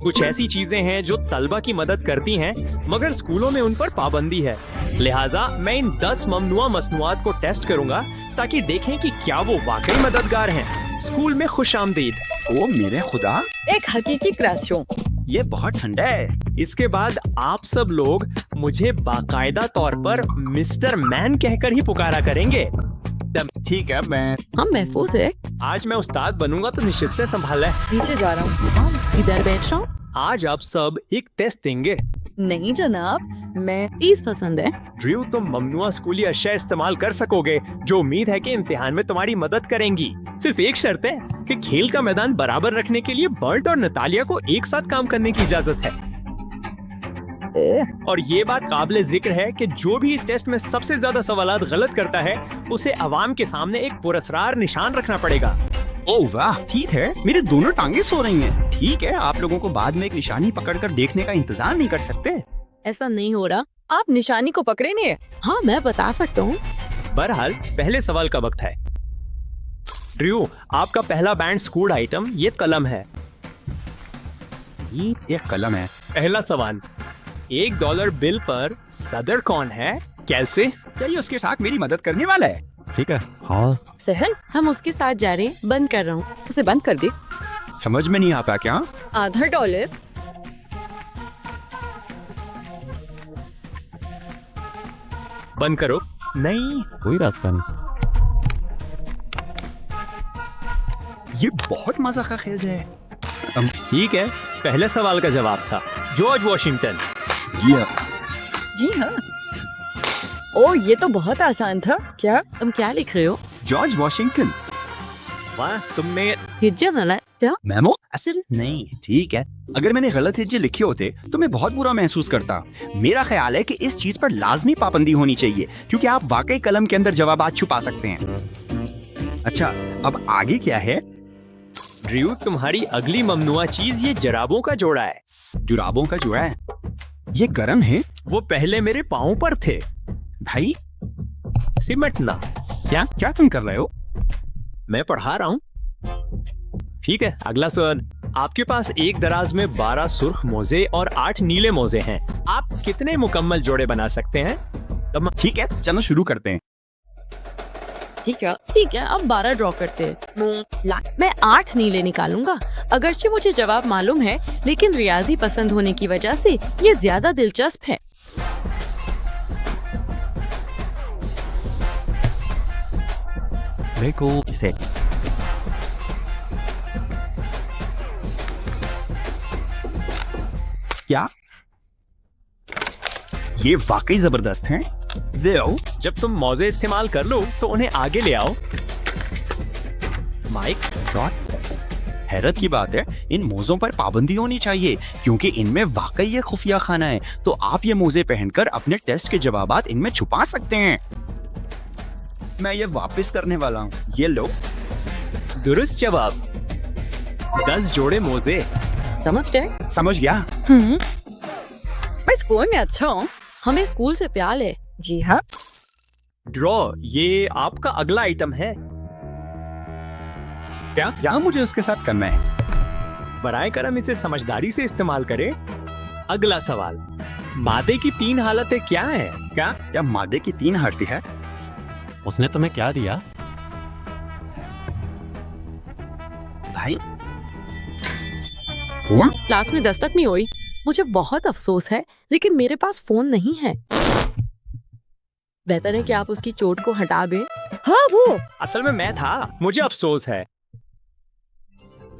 कुछ ऐसी चीजें हैं जो तलबा की मदद करती हैं, मगर स्कूलों में उन पर पाबंदी है। लिहाजा मैं इन 10 ममनुआ मसनूआत को टेस्ट करूंगा ताकि देखें कि क्या वो वाकई मददगार हैं। स्कूल में खुशामदीद। ओ मेरे खुदा, एक हकीकी क्रश शो। ये बहुत ठंडा है। इसके बाद आप सब लोग मुझे बाकायदा तौर पर मिस्टर मैन कहकर ही पुकारा करेंगे। ठीक है, मैं हम महफूज है। आज मैं उस्ताद बनूंगा तो निशिस्तें संभाला है। नीचे जा रहा हूँ, इधर बैठ रहा हूँ। आज आप सब एक टेस्ट देंगे। नहीं जनाब, मैं 30 पसंद है। ड्रू, तुम ममनुआ स्कूली अशिया इस्तेमाल कर सकोगे जो उम्मीद है कि इम्तिहान में तुम्हारी मदद करेंगी। सिर्फ एक शर्त है कि खेल का मैदान बराबर रखने के लिए बर्ट और नतालिया को एक साथ काम करने की इजाजत है। और ये बात काबिले जिक्र है कि जो भी इस टेस्ट में सबसे ज्यादा सवालात गलत करता है उसे अवाम के सामने एक पुरस्कार निशान रखना पड़ेगा। ओह वाह, ठीक है, मेरी दोनों टांगे सो रही हैं। ठीक है, आप लोगों को बाद में एक निशानी पकड़कर देखने का इंतजार नहीं कर सकते? ऐसा नहीं हो रहा, आप निशानी को पकड़े नहीं। हाँ, मैं बता सकता हूँ। बहरहाल पहले सवाल का वक्त है। ड्रू, आपका पहला बैंड स्कूल आइटम ये कलम है। ये एक कलम है। पहला सवाल, $1 बिल पर सदर कौन है, कैसे? क्या ये उसके साथ मेरी मदद करने वाला है? ठीक है। हाँ, सहल, हम उसके साथ जा रहे हैं। बंद कर रहा हूँ, उसे बंद कर दे। समझ में नहीं आता क्या? आधा $1। बंद करो। नहीं, कोई रास्ता नहीं। ये बहुत मज़ा खेज है। ठीक है, पहले सवाल का जवाब था जॉर्ज वॉशिंगटन। जी हाँ। जी हाँ। ओ, ये तो बहुत आसान था। क्या तुम क्या लिख रहे हो? George Washington. वाह, तुमने हिज्जा ना क्या? मेमो? असल नहीं। ठीक है, अगर मैंने गलत हिज्जे लिखे होते तो मैं बहुत बुरा महसूस करता। मेरा ख्याल है कि इस चीज पर लाजमी पाबंदी होनी चाहिए क्योंकि आप वाकई कलम के अंदर जवाबात छुपा सकते हैं। अच्छा, अब आगे क्या है? ड्रू, तुम्हारी अगली ममनुआ चीज ये जराबों का जोड़ा है। जुराबों का जोड़ा है? ये गर्म है। वो पहले मेरे पाँव पर थे। भाई सिमटना। क्या क्या तुम कर रहे हो? मैं पढ़ा रहा हूँ। ठीक है, अगला सवाल। आपके पास एक दराज में 12 सुर्ख मोजे और 8 नीले मोजे हैं। आप कितने मुकम्मल जोड़े बना सकते हैं? ठीक है, चलो शुरू करते हैं। ठीक है, अब 12 ड्रॉ करते हैं। मैं 8 नीले निकालूंगा। अगरचे मुझे जवाब मालूम है, लेकिन रियाजी पसंद होने की वजह से ये ज्यादा दिलचस्प है। देखो इसे। क्या ये वाकई जबरदस्त हैं? देओ, जब तुम मौजे इस्तेमाल कर लो तो उन्हें आगे ले आओ। Mic shot. हैरत की बात है, इन मोज़ों पर पाबंदी होनी चाहिए क्योंकि इनमें वाकई ये खुफिया खाना है। तो आप ये मोजे पहनकर अपने टेस्ट के जवाबात इनमें छुपा सकते हैं। मैं ये वापस करने वाला हूँ। ये लो। दुरुस्त जवाब। 10 जोड़े मोजे। समझ गए? समझ गया। मैं स्कूल में अच्छा हूँ, हमें स्कूल से प्यार है। जी हाँ। ड्रॉ, ये आपका अगला आइटम है। क्या मुझे उसके साथ करना है? बराए करम इसे समझदारी से इस्तेमाल करें। अगला सवाल, मादे की 3 हालतें क्या है? क्या मादे की 3 हालतें है? उसने तुम्हें क्या दिया? भाई क्लास में दस्तक नहीं हुई। मुझे बहुत अफसोस है, लेकिन मेरे पास फोन नहीं है। बेहतर है कि आप उसकी चोट को हटा दें। हाँ, वो असल में मैं था, मुझे अफसोस है।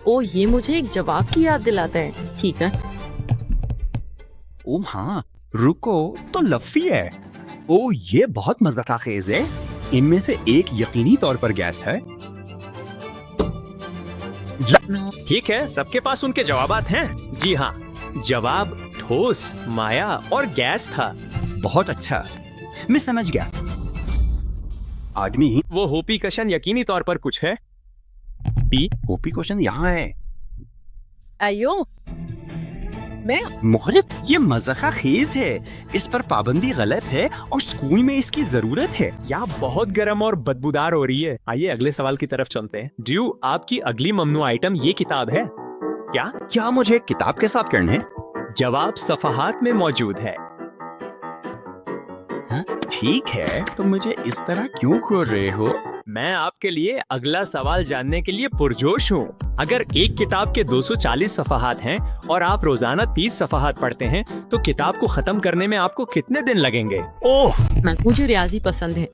ओ, ये मुझे एक जवाब की याद दिलाता है। ठीक है। ओ हाँ, रुको, तो लफ्फी है। ओ, ये बहुत मज़ा खेज है। इनमें से एक यकीनी तौर पर गैस है। ठीक है, सबके पास उनके जवाबात हैं। जी हाँ, जवाब ठोस, माया और गैस था। बहुत अच्छा, मैं समझ गया। आदमी वो होपी कशन यकीनी तौर पर कुछ है। ओपी क्वेश्चन यहाँ है। अयो, मैं मुखलिस, ये मज़ा खेज है। इस पर पाबंदी गलत है और स्कूल में इसकी जरूरत है। या बहुत गर्म और बदबूदार हो रही है। आइए अगले सवाल की तरफ चलते हैं। ड्रू, आपकी अगली ममनू आइटम ये किताब है। क्या मुझे किताब के साथ करने हैं? जवाब सफहात में मौजूद है। ठीक है, तो मुझे इस तरह क्यों खोल रहे हो? मैं आपके लिए अगला सवाल जानने के लिए पुरजोश हूँ। अगर एक किताब के 240 सफहात हैं और आप रोजाना 30 सफहात पढ़ते हैं तो किताब को खत्म करने में आपको कितने दिन लगेंगे? ओह, मुझे रियाजी पसंद है।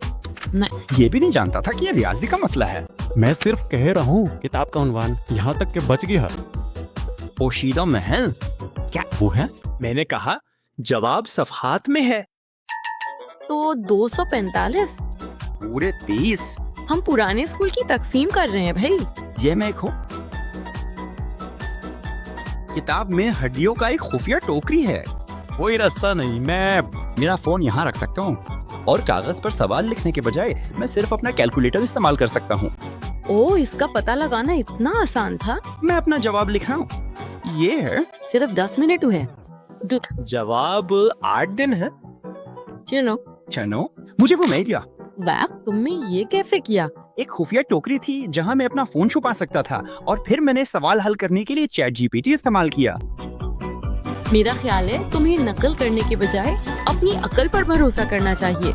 ये भी नहीं जानता था कि ये रियाजी का मसला है। मैं सिर्फ कह रहा हूँ किताब का उन्वान यहाँ तक के बच गया। पोशीदा महल, क्या वो है? मैंने कहा जवाब सफहात में है। तो 245। पूरे 30? हम पुराने स्कूल की तकसीम कर रहे हैं भाई। ये मैं हूँ। किताब में हड्डियों का एक खुफिया टोकरी है। कोई रास्ता नहीं, मैं मेरा फोन यहाँ रख सकता हूँ और कागज पर सवाल लिखने के बजाय मैं सिर्फ अपना कैलकुलेटर इस्तेमाल कर सकता हूँ। ओ, इसका पता लगाना इतना आसान था। मैं अपना जवाब लिख रहा हूँ। ये है। सिर्फ 10 मिनट हुए। जवाब 8 दिन है। चलो, मुझे वो नहीं दिया। वाह, तुमने ये कैसे किया? एक खुफिया टोकरी थी जहाँ मैं अपना फोन छुपा सकता था और फिर मैंने सवाल हल करने के लिए चैट जीपीटी इस्तेमाल किया। मेरा ख्याल है तुम्हें नकल करने के बजाय अपनी अकल पर भरोसा करना चाहिए।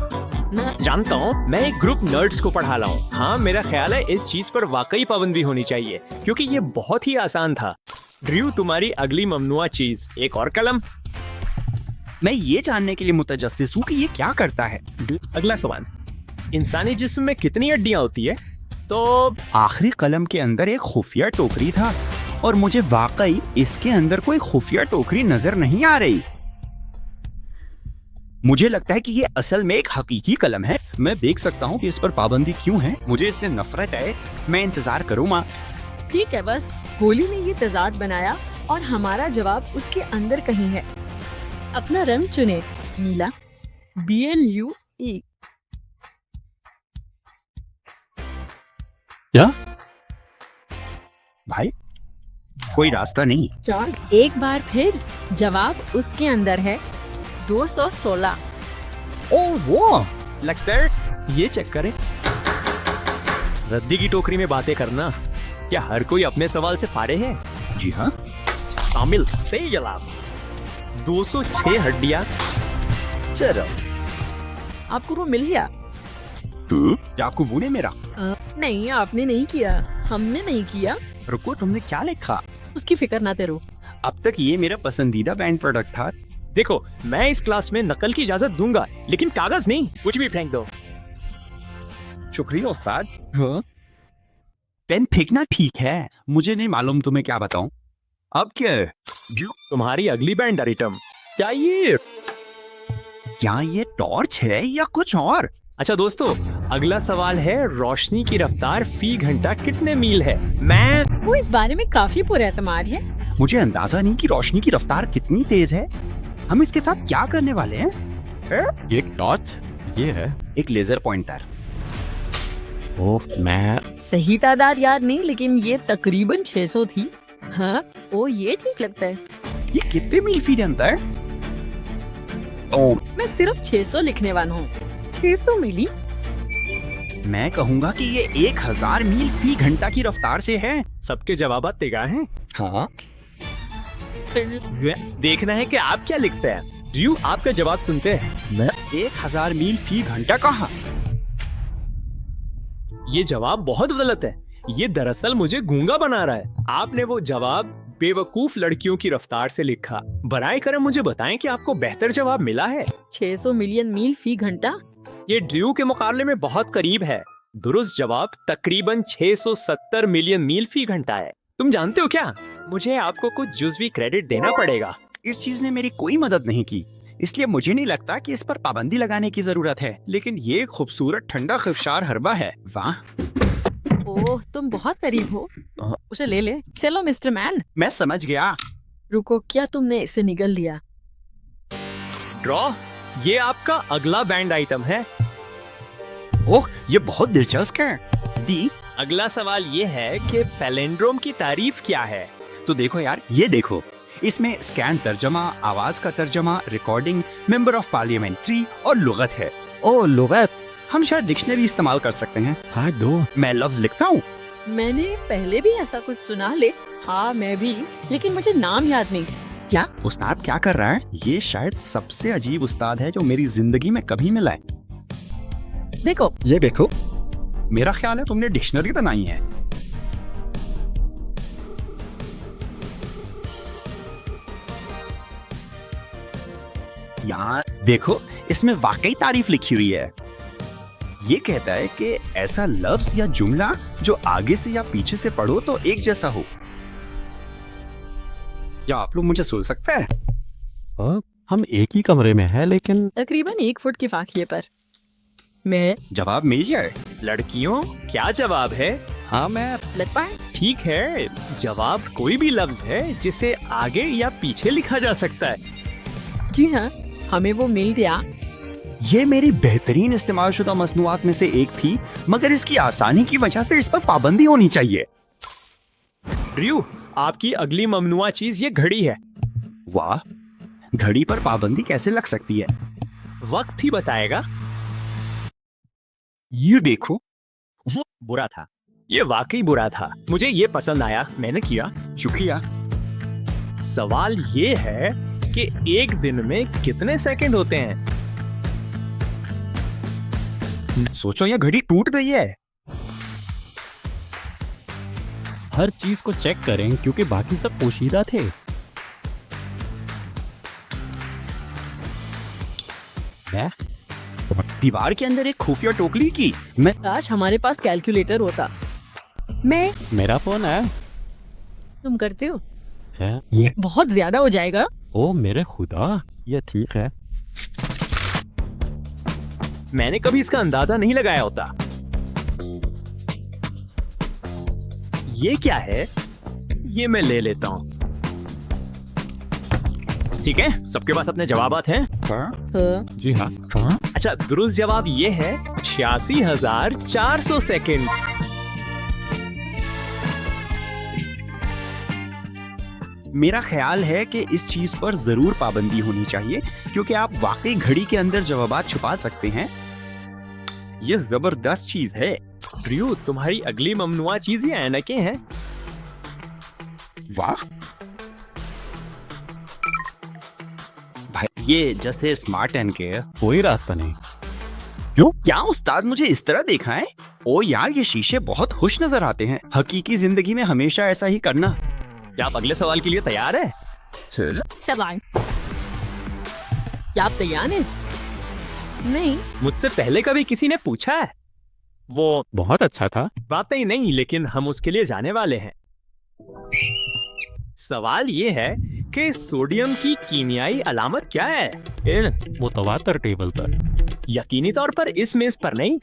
मैं जानता हूँ, मैं एक ग्रुप नर्ड्स को पढ़ा रहा हूँ। हाँ, मेरा ख्याल है इस चीज पर वाकई पाबंदी होनी चाहिए क्योंकि ये बहुत ही आसान था। ड्रू, तुम्हारी अगली ममनुआ चीज, एक और कलम। मैं ये जानने के लिए मुतजस्सिस हूँ कि ये क्या करता है। अगला सवाल, इंसानी जिस्म में कितनी हड्डियां होती है? तो आखिरी कलम के अंदर एक खुफिया टोकरी था और मुझे वाकई इसके अंदर कोई खुफिया टोकरी नजर नहीं आ रही। मुझे लगता है कि ये असल में एक हकीकी कलम है। मैं देख सकता हूँ कि इस पर पाबंदी क्यों है। मुझे इससे नफरत है। मैं इंतजार करूँगा। ठीक है, बस होली ने ये तजाद बनाया और हमारा जवाब उसके अंदर कहीं है। अपना रंग चुने। नीला। BLUE। क्या? भाई, कोई रास्ता नहीं। एक बार फिर जवाब उसके अंदर है। 216। ओह, वो लगता है ये चेक करें। रद्दी की टोकरी में बातें करना, क्या हर कोई अपने सवाल से फारे है? जी हाँ। शामिल, सही जवाब। 206 हड्डियां। चलो, आपको वो मिल गया? याकूबू ने मेरा। नहीं, आपने नहीं किया, हमने नहीं किया। रुको, तुमने क्या लिखा? उसकी फिक्र ना करो। अब तक ये मेरा पसंदीदा बैंड प्रोडक्ट था। देखो, मैं इस क्लास में नकल की इजाजत दूंगा लेकिन कागज नहीं। कुछ भी फेंक दो। शुक्रिया उस्ताद। पेन फेंकना ठीक है, मुझे नहीं मालूम तुम्हें क्या बताऊं। अब क्या है? तुम्हारी अगली बैंड आइटम। क्या ये टॉर्च है या कुछ और? अच्छा दोस्तों, अगला सवाल है रोशनी की रफ्तार फी घंटा कितने मील है? मैं वो इस बारे में काफी पुरएतमाद है। मुझे अंदाजा नहीं कि रोशनी की रफ्तार कितनी तेज है। हम इसके साथ क्या करने वाले हैं? ये एक टॉर्च, ये है एक लेजर पॉइंटर। ओह, मैं सही तादाद याद नहीं, लेकिन ये तकरीबन 600 थी। हाँ, ओ ये ठीक लगता है। ये कितने मील फी अंदर है? ओह, मैं सिर्फ 600 लिखने वाला हूँ। 600 मिली। मैं कहूँगा कि ये 1000 मील फी घंटा की रफ्तार से है। सबके जवाब तेगा हैं। हाँ, देखना है कि आप क्या लिखते हैं। ड्रू, आपका जवाब सुनते हैं। मैं 1000 मील फी घंटा कहा? ये जवाब बहुत गलत है। ये दरअसल मुझे गूंगा बना रहा है। आपने वो जवाब बेवकूफ लड़कियों की रफ्तार से लिखा। बराए करम मुझे बताएं कि आपको बेहतर जवाब मिला है। 600 मिलियन मील फी घंटा। ये ड्रू के मुकाबले में बहुत करीब है। दुरुस्त जवाब तकरीबन 670 मिलियन मील फी घंटा है। तुम जानते हो क्या, मुझे आपको कुछ जुज़वी क्रेडिट देना पड़ेगा। इस चीज ने मेरी कोई मदद नहीं की, इसलिए मुझे नहीं लगता कि इस पर पाबंदी लगाने की जरूरत है। लेकिन ये खूबसूरत ठंडा खिफशार हरबा है। वाह, ओह, तुम बहुत करीब हो। उसे ले ले। चलो मिस्टर मैन। मैं समझ गया। रुको, क्या तुमने इसे निगल लिया? ड्रॉ, ये आपका अगला बैंड आइटम है। ओह, ये बहुत दिलचस्प है। दी, अगला सवाल ये है कि पैलिंड्रोम की तारीफ क्या है? तो देखो यार, ये देखो, इसमें स्कैन तर्जमा, आवाज का तर्जमा, रिकॉर्डिंग, मेंबर ऑफ पार्लियामेंट्री और लुगत है। ओह, लुगत। हम शायद डिक्शनरी इस्तेमाल कर सकते हैं। हाँ, दो। मैं लफ्ज लिखता हूँ। मैंने पहले भी ऐसा कुछ सुना, हाँ मैं भी, लेकिन मुझे नाम याद नहीं। क्या? उस्ताद क्या कर रहा है? ये शायद सबसे अजीब उस्ताद है जो मेरी जिंदगी में कभी मिला है। देखो, ये देखो, मेरा ख्याल है तुमने डिक्शनरी बनाई है। यार देखो, इसमें वाकई तारीफ लिखी हुई है। ये कहता है कि ऐसा लफ्ज या जुमला जो आगे से या पीछे से पढ़ो तो एक जैसा हो। क्या आप लोग मुझे सुन सकते हैं? हम एक ही कमरे में हैं, लेकिन तकरीबन 1 फुट के फासले पर। मैं जवाब मेरी है। लड़कियों, क्या जवाब है? हाँ मैं लग पाए। ठीक है, जवाब कोई भी लफ्ज है जिसे आगे या पीछे लिखा जा सकता है। जी हाँ, हमें वो मिल गया। ये मेरी बेहतरीन इस्तेमालशुदा मसनूआत में से एक थी, मगर इसकी आसानी की वजह से इस पर पाबंदी होनी चाहिए। ड्रू, आपकी अगली ममनुआ चीज ये घड़ी है। वाह, घड़ी पर पाबंदी कैसे लग सकती है? वक्त ही बताएगा। ये देखो, वो बुरा था। ये वाकई बुरा था। मुझे ये पसंद आया, मैंने किया। शुक्रिया। सवाल ये है कि एक दिन में कितने सेकंड होते हैं? सोचो, ये घड़ी टूट गई है। हर चीज को चेक करें क्योंकि बाकी सब पोशीदा थे। दीवार के अंदर एक खुफिया टोकरी की। मैं काश हमारे पास कैलकुलेटर होता। मैं मेरा फोन है। तुम करते हो? ये बहुत ज्यादा हो जाएगा। ओ मेरे खुदा, ये ठीक है। मैंने कभी इसका अंदाजा नहीं लगाया होता। ये क्या है? ये मैं ले लेता हूँ। ठीक है, सबके पास अपने जवाबात हैं। हाँ। जी हाँ। अच्छा, दुरुस्त जवाब ये है 86,400 सेकंड। मेरा ख्याल है कि इस चीज पर जरूर पाबंदी होनी चाहिए, क्योंकि आप वाकई घड़ी के अंदर जवाबात छुपा सकते हैं। ये जबरदस्त चीज है। ड्रू, तुम्हारी अगली ममनुआ चीज ये ऐनकें हैं। वाह भाई, ये जैसे स्मार्ट एन के। कोई रास्ता नहीं। क्यों? क्या उस्ताद मुझे इस तरह देखा है? ओ यार, ये शीशे बहुत खुश नजर आते हैं। हकीकी जिंदगी में हमेशा ऐसा ही करना। क्या आप अगले सवाल के लिए तैयार है? सवाल। क्या आप तैयार हैं? नहीं। मुझसे पहले कभी किसी ने पूछा है? वो बहुत अच्छा था। बातें नहीं, लेकिन हम उसके लिए जाने वाले हैं। सवाल ये है कि सोडियम की कीमियाई अलामत क्या है? मुतवातर टेबल पर। यकीनी तौर पर इस मेज पर नहीं।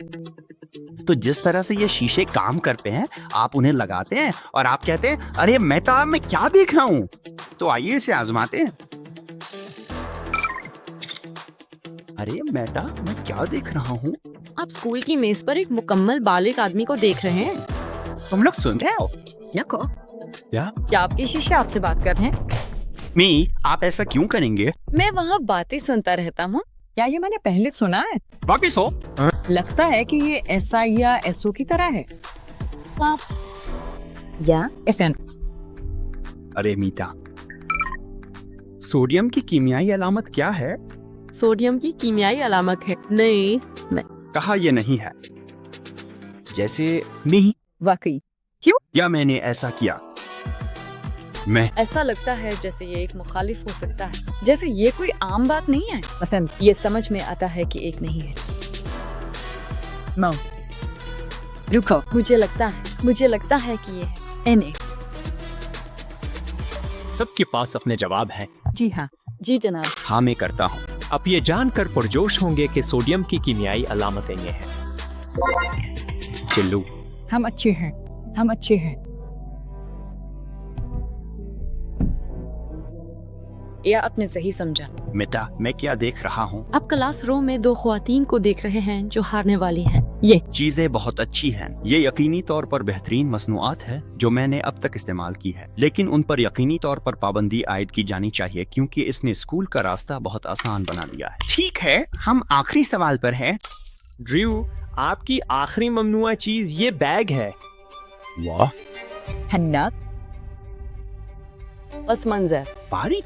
तो जिस तरह से ये शीशे काम करते हैं, आप उन्हें लगाते हैं और आप कहते हैं, अरे मेहता, मैं क्या देख रहा हूँ? तो आइए इसे आजमाते हैं। अरे मेहता, मैं क्या देख रहा हूँ? आप स्कूल की मेज पर एक मुकम्मल बालिग आदमी को देख रहे हैं। तुम लोग सुन रहे हो? यको। क्या आपके शीशे आपसे बात कर रहे हैं? मी, आप ऐसा क्यों करेंगे? मैं वहाँ बातें सुनता रहता हूँ। क्या ये मैंने पहले सुना है? वापिस हो। लगता है कि ये SI या SO की तरह है। या SN। अरे मीता, सोडियम की कीमियाई अलामत क्या है? सोडियम की कीमियाई अलामत है। नहीं। कहा ये नहीं है। जैसे नहीं, वाकई। या मैंने ऐसा किया? मैं ऐसा लगता है जैसे ये एक मुखालिफ हो सकता है, जैसे ये कोई आम बात नहीं है। पसंद। ये समझ में आता है कि एक नहीं है। नो। रुको। मुझे लगता है कि ये है। NA। सबके पास अपने जवाब हैं। जी हाँ। जी जनाब। हाँ, मैं करता हूँ। आप ये जानकर पुरजोश होंगे कि सोडियम की कीमियाई अलामतें ये हैं। चिल्लू, हम अच्छे हैं। हम अच्छे हैं। या आपने सही समझा। बेटा, मैं क्या देख रहा हूँ? आप क्लासरूम में 2 ख्वातीन को देख रहे हैं जो हारने वाली हैं। ये चीजें बहुत अच्छी हैं। ये यकीनी तौर पर बेहतरीन मसनूआत है जो मैंने अब तक इस्तेमाल की है, लेकिन उन पर यकीनी तौर पर पाबंदी आयद की जानी चाहिए, क्योंकि इसने स्कूल का रास्ता बहुत आसान बना दिया है। ठीक है, हम आखिरी सवाल पर हैं। ड्रू, आपकी आखिरी ममनुआ चीज ये बैग है। वाह, हन्ना। पस मंजर। बारीक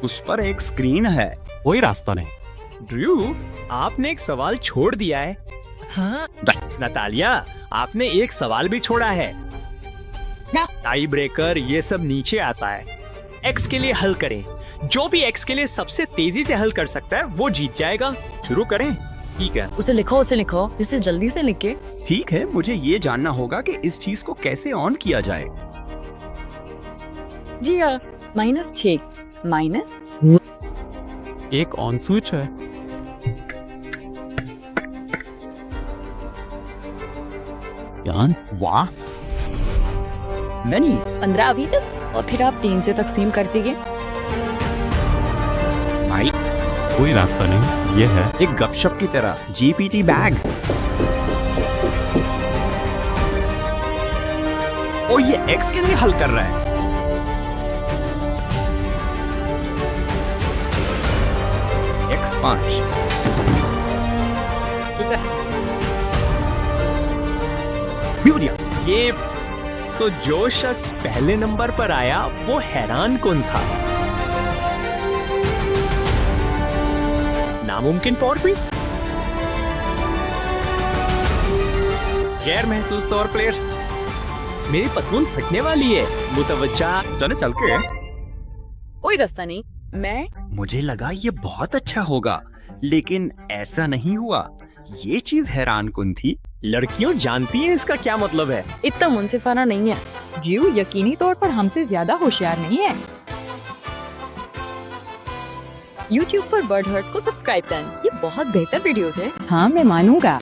उस पर एक स्क्रीन है। कोई रास्ता नहीं। ड्रू, आपने एक सवाल छोड़ दिया है। हाँ। नतालिया, आपने एक सवाल भी छोड़ा है। क्या? टाई ब्रेकर ये सब नीचे आता है। एक्स के लिए हल करें। जो भी एक्स के लिए सबसे तेजी से हल कर सकता है वो जीत जाएगा। शुरू करें? ठीक है। उसे लिखो, इसे जल्दी से लिखे। ठीक है, मुझे ये जानना होगा कि इस चीज को कैसे ऑन किया जाए। जी हाँ, -6 माइनस। एक ऑन स्विच है। यान वाह, मैनी 15 अभी तक, और फिर आप 3 से तकसीम कर दीजिए। भाई कोई रास्ता नहीं। ये है। एक गपशप की तरह। GPT bag. ओ, ये एक्स के लिए हल कर रहा है। X5। ठीक है। ब्यूटिया। ये तो जो शख्स पहले नंबर पर आया वो हैरान कौन था? नामुमकिन पॉवर भी? गैर महसूस तौर प्लेयर। मेरी पतलून फटने वाली है। मुतवज्जा। चले चल के। कोई रास्ता नहीं। मैं मुझे लगा ये बहुत अच्छा होगा, लेकिन ऐसा नहीं हुआ। ये चीज हैरान कुन थी। लड़कियों जानती हैं इसका क्या मतलब है? इतना मुनसिफाना नहीं है। जीव यकीनी तौर पर हमसे ज्यादा होशियार नहीं है। YouTube पर बर्ड हर्ट्स को सब्सक्राइब करें। ये बहुत बेहतर वीडियोस है। हाँ, मैं मानूंगा।